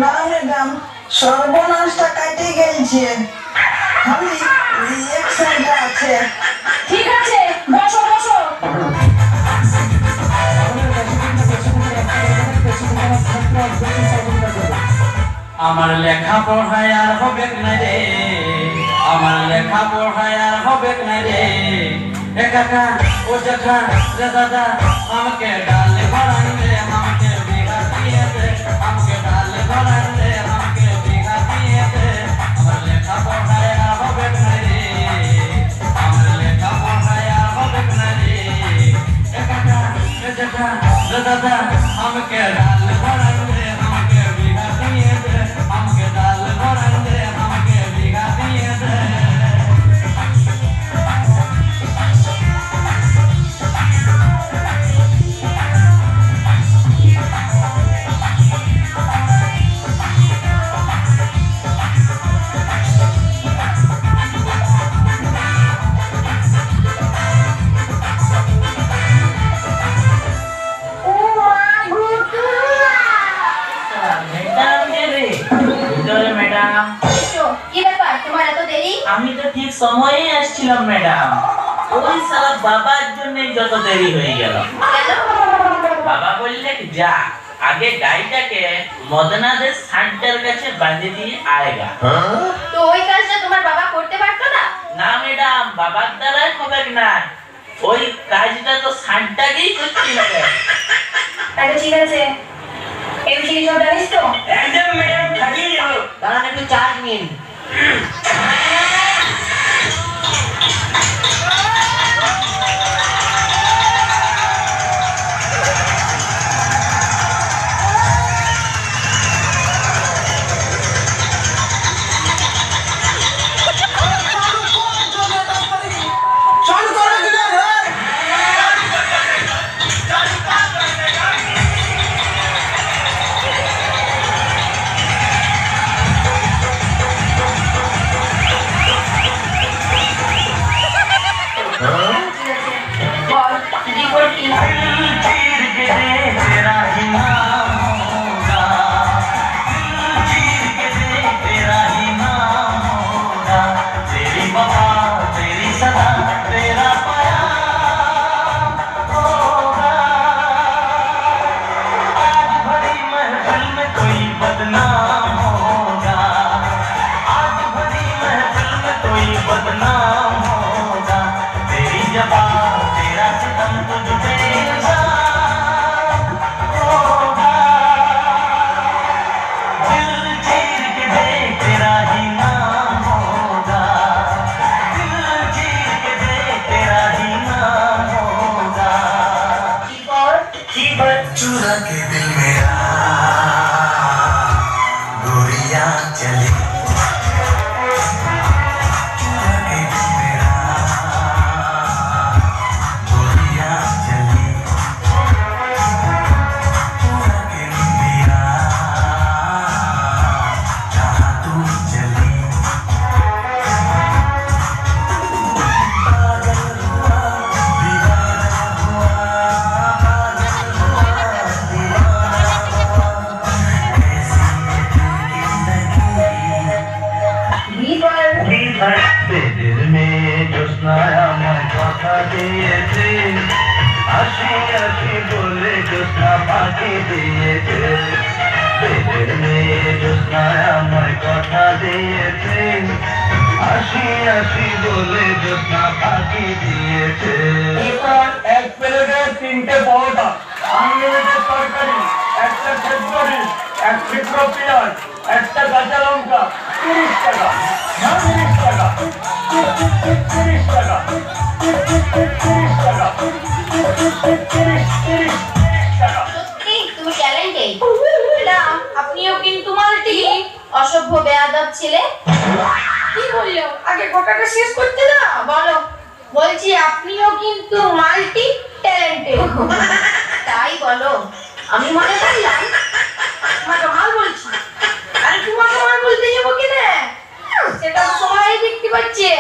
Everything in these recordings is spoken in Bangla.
না ম্যাডাম, সর্বনাশটা কাটে গেছে, খালি রিঅ্যাকশনটা আছে। ঠিক আছে, বসো বসো। আমার লেখা পড়ায় আর হবে না রে, আমার লেখা পড়ায় আর হবে না রে। এ কাকা ও চাচা রে দাদা, আমাকে ডাল ভরান রে, আমাকে বিঘা দিয়ে দে, আমাকে ডাল ভরান রে, আমাকে বিঘা দিয়ে দে। আমার লেখা পড়ায় আর হবে না রে, আমার লেখা পড়ায় আর হবে না রে। এ কাকা এ চাচা রে দাদা, আমাকে ডাল ভরান রে, আমাকে বিঘা দিয়ে দে, আমাকে ডাল ভরান রে, আমাকে বিঘা দিয়ে দে। আমি তো ঠিক সময়ে আসছিলাম ম্যাডাম, ওই সারা বাবার জন্য যত দেরি হয়ে গেল। বাবা বললে যা আগে গাড়িটাকে মদনাদের সান্টার কাছে বাঁধে দিয়ে আয়েগা। তো ওই কাজটা তোমার বাবা করতে পারতো না? না ম্যাডাম, বাবার দ্বারাই হবে না, ওই কাজটা তো সান্টাকেই করতে হবে। তাহলে ঠিক আছে, এবিসিডি সব জানিস তো? একদম ম্যাডাম, থাকিয়ে যাও। দাঁড়ান একটু চার্জ নিন। चुरा के दिल मेरा गोरिया चली, चुरा के दिल मेरा गोरिया चली, चुरा के दिल मेरा जहाँ तू चली। पागल हुआ दीवाना हुआ, দিল মে জোৎস্নায়া আমার কথা দিয়েছে, হাসি হাসি বলে জোৎস্না পাখি দিয়েছে। দিল মে জোৎস্নায়া আমার কথা দিয়েছে, হাসি হাসি বলে জোৎস্না পাখি দিয়েছে। এক প্লেটে 3টে পরোটা, আনলিমিটেড তরকারি, একটা খেজুরি, এক টুকরো পেঁয়াজ, একটা কাঁচা লঙ্কা, 30 টাকা। না 30 টাকা, 30 টাকা, 30 টাকা, 30 টাকা। সত্যি তুমি ট্যালেন্টেড। ম্যাডাম, আপনিও কিন্তু মাল্টি। অসভ্য বেয়াদব ছেলে। কি বললো? আগে কথাটা শেষ করতে দাও। বলো। বলছি আপনিও কিন্তু মাল্টি ট্যালেন্টেড। তাই বলো। আমি মনে করলাম তোমাকে মাল বলছি। আরে তোমাকে মাল বলতে যাবো কিনা? সেটা সবাই দেখতে পাচ্ছে।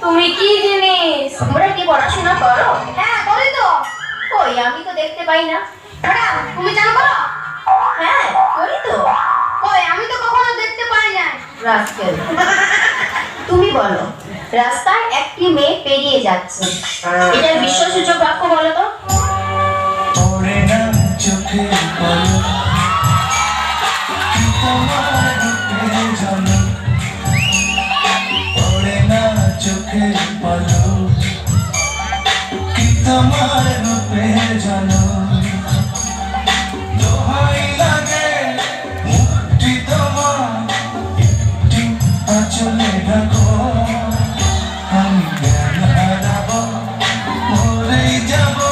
তুমি কি জিনিস? তোমরা কি পড়াশোনা করো? হ্যাঁ করি তো। কই আমি তো দেখতে পাই না। ম্যাডাম তুমি জানো করো? হ্যাঁ করি তো। ওই আমি তো কখনো দেখতে পাই না। রাস্কেল, তুমি বলো, রাস্তায় একটি মেয়ে পেরিয়ে যাচ্ছে, এটার বিশ্বসূচক বাক্য বলো তো। পড়ে না চোখে পলক কি তোমার রূপে ঝলক পড়ে না চোখে পলক কি তোমার রূপে ঝলক দোহাই লাগে মুক্তি তোমার একটু আঁচলে ঢাকো আমি জ্ঞান হারাবো মরেই যাবো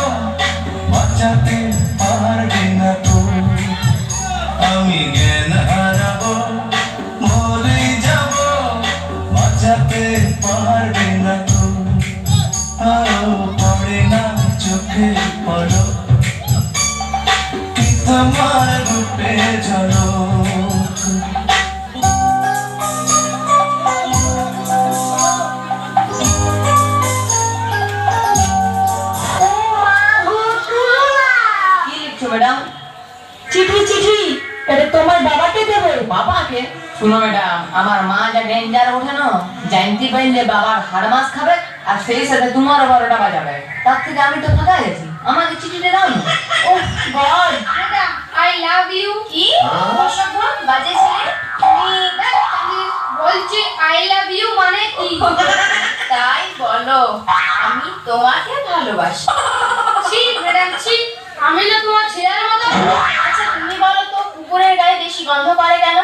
বাঁচাতে পারবে না তো আমি জ্ঞান হারাবো মরে যাব বাঁচাতে পারবে না তো পড়ে না চোখে পলক কি তোমার রূপে ঝলক কি লিখছো ম্যাডাম? চিঠি চিঠি, এটা তোমার বাবাকে দেবে? বাবাকে? শুনো ম্যাডাম, আমার মা যা ডেঞ্জার ওঠে না, জানতে পারলে বাবার হাড় মাছ খাবে আর সেই সাথে তোমারও 12টা বাজাবে। তার থেকে আমি তো ফাঁকা গেছি, আমাকে চিঠিটা দাও না। Oh God, madam, I love you. কি অসভ্য বাজে ছেলে তুমি! আমি বলছি আই লাভ ইউ মানে কি? তাই বলো, আমি তোমাকে ভালোবাসি। ছি ম্যাডাম, ছি, আমি না তোমার ছেলের মতো। আচ্ছা তুমি বলো তো, কুকুরের গায়ে বেশি গন্ধ পারে কেন?